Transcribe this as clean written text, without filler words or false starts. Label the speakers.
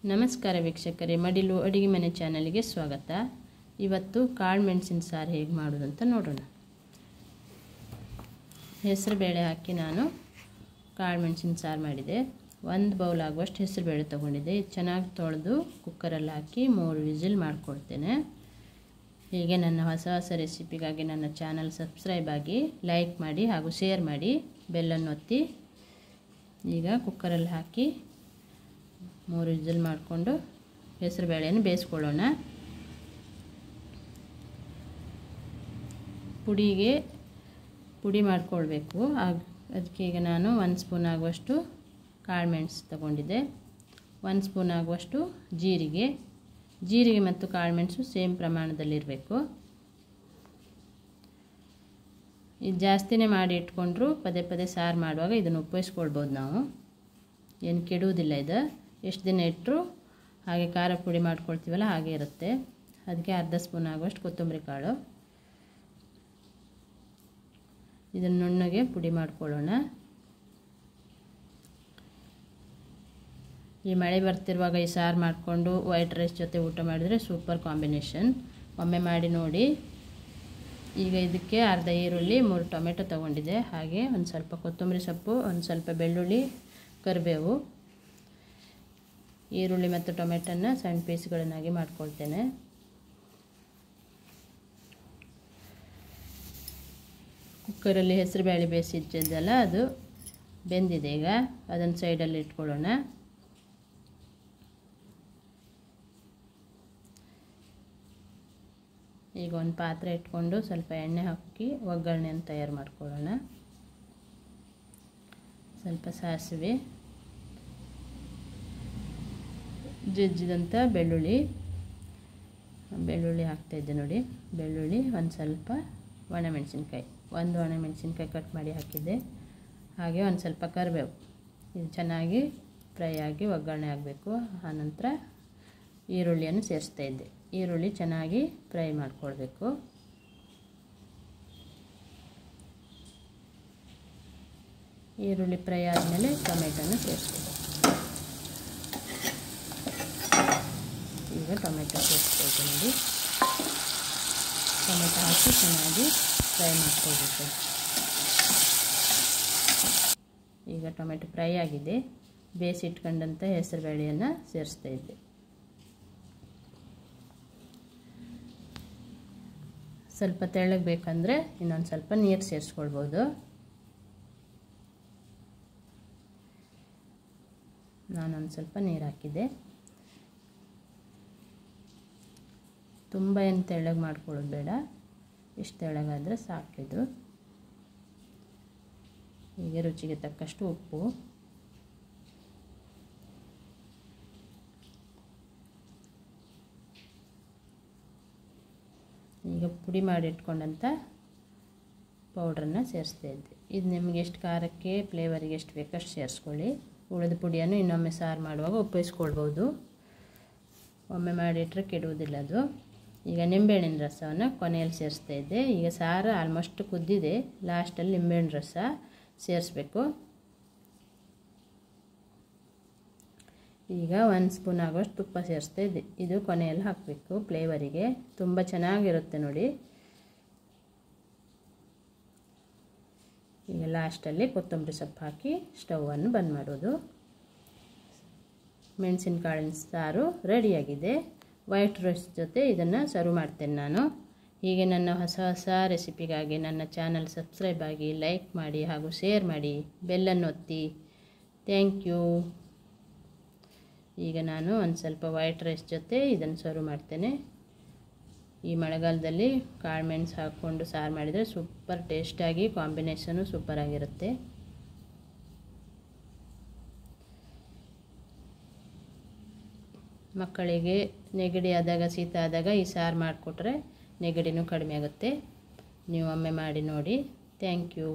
Speaker 1: ನಮಸ್ಕಾರ ವೀಕ್ಷಕರೇ, ಮಡಿಲು ಅಡುಗೆ ಮನೆ ಚಾನಲ್ಗೆ ಸ್ವಾಗತ. ಇವತ್ತು ಕಾಳು ಮೆಣಸಿನ ಸಾರು ಹೇಗೆ ಮಾಡೋದು ಅಂತ ನೋಡೋಣ. ಹೆಸರು ಬೇಳೆ ಹಾಕಿ ನಾನು ಕಾಳು ಮೆಣಸಿನ ಸಾರು ಮಾಡಿದೆ. 1 ಬೌಲ್ ಆಗುವಷ್ಟು ಹೆಸರು ಬೇಳೆ ತೊಗೊಂಡಿದ್ದೆ. ಇದು ಚೆನ್ನಾಗಿ ತೊಳೆದು ಕುಕ್ಕರಲ್ಲಿ ಹಾಕಿ 3 ವಿಸಿಲ್ ಮಾಡ್ಕೊಳ್ತೇನೆ. ಹೀಗೆ ನನ್ನ ಹೊಸ ರೆಸಿಪಿಗಾಗಿ ನನ್ನ ಚಾನಲ್ ಸಬ್ಸ್ಕ್ರೈಬ್ ಆಗಿ, ಲೈಕ್ ಮಾಡಿ ಹಾಗೂ ಶೇರ್ ಮಾಡಿ, ಬೆಲ್ಲನ್ನು ಒತ್ತಿ. ಈಗ ಕುಕ್ಕರಲ್ಲಿ ಹಾಕಿ 3 ವಿಸಿಲ್ ಮಾಡಿಕೊಂಡು ಹೆಸರು ಬೇಳೆಯನ್ನು ಬೇಯಿಸ್ಕೊಳ್ಳೋಣ. ಪುಡಿ ಮಾಡಿಕೊಳ್ಬೇಕು. ಅದಕ್ಕೆ ಈಗ ನಾನು 1 ಸ್ಪೂನ್ ಆಗುವಷ್ಟು ಕಾಳು ಮೆಣಸು ತಗೊಂಡಿದ್ದೆ. 1 ಸ್ಪೂನ್ ಆಗುವಷ್ಟು ಜೀರಿಗೆ ಮತ್ತು ಕಾಳು ಮೆಣಸು ಸೇಮ್ ಪ್ರಮಾಣದಲ್ಲಿರಬೇಕು. ಇದು ಜಾಸ್ತಿನೇ ಮಾಡಿ ಇಟ್ಕೊಂಡ್ರು ಪದೇ ಪದೇ ಸಾರು ಮಾಡುವಾಗ ಇದನ್ನು ಉಪಯೋಗಿಸ್ಕೊಳ್ಬೋದು. ನಾವು ಏನು ಕೆಡುವುದಿಲ್ಲ. ಇದು ಎಷ್ಟು ದಿನ ಇಟ್ಟರು ಹಾಗೆ ಖಾರ ಪುಡಿ ಮಾಡ್ಕೊಳ್ತೀವಲ್ಲ ಹಾಗೆ ಇರುತ್ತೆ. ಅದಕ್ಕೆ 1/2 ಸ್ಪೂನ್ ಆಗುವಷ್ಟು ಕೊತ್ತಂಬರಿ ಕಾಳು, ಇದನ್ನು ನುಣ್ಣಗೆ ಪುಡಿ ಮಾಡ್ಕೊಳ್ಳೋಣ. ಈ ಮಳೆ ಬರ್ತಿರುವಾಗ ಈ ಸಾರು ಮಾಡಿಕೊಂಡು ವೈಟ್ ರೈಸ್ ಜೊತೆ ಊಟ ಮಾಡಿದರೆ ಸೂಪರ್ ಕಾಂಬಿನೇಷನ್. ಒಮ್ಮೆ ಮಾಡಿ ನೋಡಿ. ಈಗ ಇದಕ್ಕೆ ಅರ್ಧ ಈರುಳ್ಳಿ, 3 ಟೊಮೆಟೊ ತೊಗೊಂಡಿದ್ದೆ. ಹಾಗೆ ಒಂದು ಸ್ವಲ್ಪ ಕೊತ್ತಂಬರಿ ಸೊಪ್ಪು, ಒಂದು ಸ್ವಲ್ಪ ಬೆಳ್ಳುಳ್ಳಿ, ಕರಿಬೇವು. ಈರುಳ್ಳಿ ಮತ್ತು ಟೊಮೆಟೊನ ಸಣ್ಣ ಪೀಸ್ಗಳನ್ನಾಗಿ ಮಾಡ್ಕೊಳ್ತೇನೆ. ಕುಕ್ಕರಲ್ಲಿ ಹೆಸರು ಬೇಳೆ ಬೇಯಿಸಿದ್ದಲ್ಲ, ಅದು ಬೆಂದಿದೆ. ಈಗ ಅದನ್ನು ಸೈಡಲ್ಲಿ ಇಟ್ಕೊಳ್ಳೋಣ. ಈಗ ಒಂದು ಪಾತ್ರೆ ಇಟ್ಕೊಂಡು ಸ್ವಲ್ಪ ಎಣ್ಣೆ ಹಾಕಿ ಒಗ್ಗರಣೆಯನ್ನು ತಯಾರು ಮಾಡ್ಕೊಳ್ಳೋಣ. ಸ್ವಲ್ಪ ಸಾಸಿವೆ, ಜಜ್ಜಿದಂಥ ಬೆಳ್ಳುಳ್ಳಿ ಹಾಕ್ತಾಯಿದ್ದೆ ನೋಡಿ. ಬೆಳ್ಳುಳ್ಳಿ, ಒಂದು ಸ್ವಲ್ಪ ಒಣಮೆಣಸಿನ್ಕಾಯಿ, 1 ಒಣಮೆಣಸಿನ್ಕಾಯಿ ಕಟ್ ಮಾಡಿ ಹಾಕಿದ್ದೆ. ಹಾಗೆ ಒಂದು ಸ್ವಲ್ಪ ಕರಿಬೇವು. ಇದು ಚೆನ್ನಾಗಿ ಫ್ರೈ ಆಗಿ ಒಗ್ಗರಣೆ ಆಗಬೇಕು. ಆನಂತರ ಈರುಳ್ಳಿಯನ್ನು ಸೇರಿಸ್ತಾ ಇದ್ದೆ. ಈರುಳ್ಳಿ ಚೆನ್ನಾಗಿ ಫ್ರೈ ಮಾಡಿಕೊಳ್ಬೇಕು. ಈರುಳ್ಳಿ ಫ್ರೈ ಆದಮೇಲೆ ಟೊಮೆಟೊನ ಸೇರಿಸ್ಬೇಕು. ಈಗ ಟೊಮೆಟೊ ಸೇರಿಸ್ಬೇಕು ನೋಡಿ. ಟೊಮೆಟೊ ಹಾಕಿ ಚೆನ್ನಾಗಿ ಫ್ರೈ ಮಾಡ್ಕೊಳ್ಬೇಕು. ಈಗ ಟೊಮೆಟೊ ಫ್ರೈ ಆಗಿದೆ. ಬೇಯಿಸಿಟ್ಕೊಂಡಂಥ ಹೆಸರು ಬೇಳೆಯನ್ನು ಸೇರಿಸ್ತಾ ಇದ್ದೆ. ಸ್ವಲ್ಪ ತೆಳ್ಳಗೆ ಬೇಕಂದರೆ ಇನ್ನೊಂದು ಸ್ವಲ್ಪ ನೀರು ಸೇರಿಸ್ಕೊಳ್ಬೋದು. ನಾನೊಂದು ಸ್ವಲ್ಪ ನೀರು ಹಾಕಿದ್ದೆ. ತುಂಬ ಏನು ತೆಳ್ಳಗೆ ಮಾಡ್ಕೊಳ್ಳೋದು ಬೇಡ, ಇಷ್ಟು ತೆಳ್ಳಗಾದರೆ ಸಾಕಿದು. ಹೀಗೆ ರುಚಿಗೆ ತಕ್ಕಷ್ಟು ಉಪ್ಪು, ಈಗ ಪುಡಿ ಮಾಡಿ ಇಟ್ಕೊಂಡಂಥ ಪೌಡ್ರನ್ನ ಸೇರಿಸ್ತಾ ಇದ್ದೆ. ಇದು ನಿಮಗೆ ಎಷ್ಟು ಖಾರಕ್ಕೆ ಫ್ಲೇವರಿಗೆ ಎಷ್ಟು ಬೇಕಷ್ಟು ಸೇರಿಸ್ಕೊಳ್ಳಿ. ಉಳಿದ ಪುಡಿಯನ್ನು ಇನ್ನೊಮ್ಮೆ ಸಾರು ಮಾಡುವಾಗ ಉಪಯೋಗಿಸ್ಕೊಳ್ಬೋದು. ಒಮ್ಮೆ ಮಾಡಿಟ್ರೆ ಕೆಡುವುದಿಲ್ಲ ಅದು. ಈಗ ನಿಂಬೆಹಣ್ಣಿನ ರಸವನ್ನು ಕೊನೆಯಲ್ಲಿ ಸೇರಿಸ್ತಾ ಇದ್ದೆ. ಈಗ ಸಾರು ಆಲ್ಮೋಸ್ಟ್ ಕುದ್ದಿದೆ. ಲಾಸ್ಟಲ್ಲಿ ನಿಂಬೆಹಣ್ಣು ರಸ ಸೇರಿಸ್ಬೇಕು. ಈಗ 1 ಸ್ಪೂನ್ ಆಗುವಷ್ಟು ತುಪ್ಪ ಸೇರಿಸ್ತಾ ಇದ್ದೆ. ಇದು ಕೊನೆಯಲ್ಲಿ ಹಾಕಬೇಕು ಫ್ಲೇವರಿಗೆ. ತುಂಬ ಚೆನ್ನಾಗಿರುತ್ತೆ ನೋಡಿ. ಈಗ ಲಾಸ್ಟಲ್ಲಿ ಕೊತ್ತಂಬರಿ ಸೊಪ್ಪು ಹಾಕಿ ಸ್ಟವನ್ನು ಬಂದ್ ಮಾಡೋದು. ಮೆಣಸಿನಕಾಳಿನ ಸಾರು ರೆಡಿಯಾಗಿದೆ. ವೈಟ್ ರೈಸ್ ಜೊತೆ ಇದನ್ನು ಸರ್ವ್ ಮಾಡ್ತೇನೆ ನಾನು. ಹೀಗೆ ನನ್ನ ಹೊಸ ರೆಸಿಪಿಗಾಗಿ ನನ್ನ ಚಾನಲ್ ಸಬ್ಸ್ಕ್ರೈಬ್ ಆಗಿ, ಲೈಕ್ ಮಾಡಿ ಹಾಗೂ ಶೇರ್ ಮಾಡಿ, ಬೆಲ್ಲನ್ನು ಒತ್ತಿ. Thank you. ಈಗ ನಾನು ಒಂದು ಸ್ವಲ್ಪ ವೈಟ್ ರೈಸ್ ಜೊತೆ ಇದನ್ನು ಸರ್ವ್ ಮಾಡ್ತೇನೆ. ಈ ಮಳೆಗಾಲದಲ್ಲಿ ಕಾಳು ಮೆಣಸು ಹಾಕ್ಕೊಂಡು ಸಾರು ಮಾಡಿದರೆ ಸೂಪರ್ ಟೇಸ್ಟಾಗಿ, ಕಾಂಬಿನೇಷನು ಸೂಪರಾಗಿರುತ್ತೆ. ಮಕ್ಕಳಿಗೆ ನೆಗಡಿ ಆದಾಗ, ಶೀತ ಆದಾಗ ಈ ಸಾರು ಮಾಡಿಕೊಟ್ರೆ ನೆಗಡಿನೂ ಕಡಿಮೆ ಆಗುತ್ತೆ. ನೀವು ಒಮ್ಮೆ ಮಾಡಿ ನೋಡಿ. Thank you.